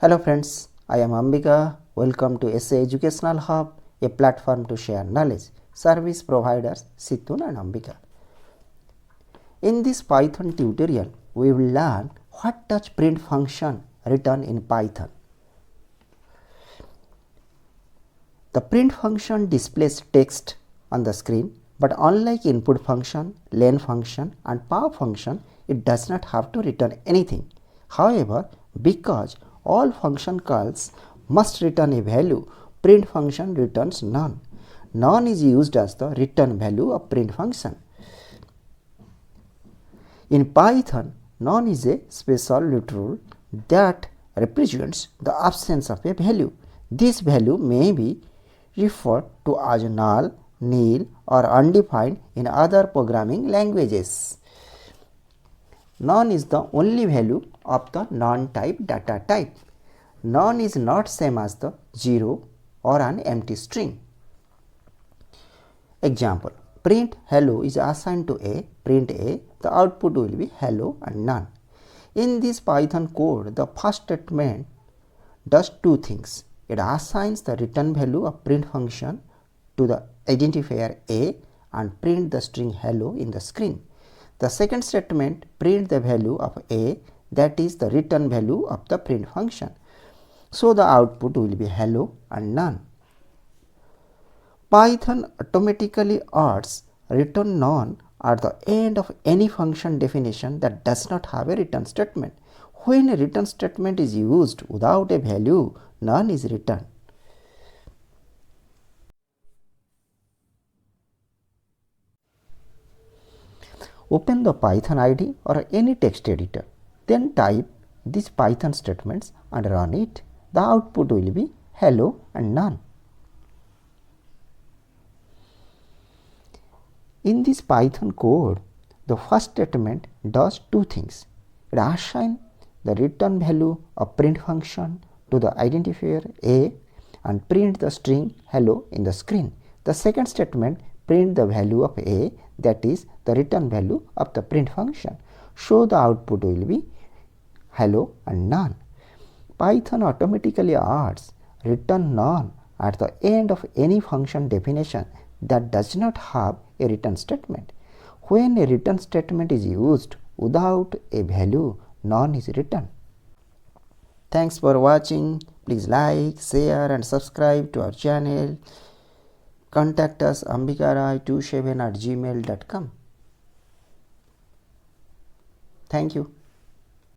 Hello friends, I am Ambika. Welcome to SA Educational Hub, a platform to share knowledge. Service providers Situn and Ambika. In this Python tutorial, we will learn what does print function written in Python. The print function displays text on the screen, but unlike input function, len function and pow function, it does not have to return anything. However, because all function calls must return a value, print function returns none. None is used as the return value of print function. In Python, none is a special literal that represents the absence of a value. This value may be referred to as null, nil or undefined in other programming languages. None is the only value of the non-type data type. None is not same as the 0 or an empty string. Example, print hello is assigned to a, print a, the output will be hello and none. In this Python code, the first statement does two things. It assigns the return value of print function to the identifier a and print the string hello in the screen. The second statement print the value of a, that is the return value of the print function. So the output will be hello and none. Python automatically adds return none at the end of any function definition that does not have a return statement. When a return statement is used without a value, none is returned. Open the Python IDE or any text editor. Then type these Python statements and run it. The output will be hello and none. In this Python code, the first statement does two things. It assigns the return value of print function to the identifier a and print the string hello in the screen. The second statement print the value of a, that is the return value of the print function. So the output will be hello and none. Python automatically adds return none at the end of any function definition that does not have a return statement. When a return statement is used without a value, none is returned. Thanks for watching. Please like, share and subscribe to our channel. Contact us ambikarai27@gmail.com. Thank you.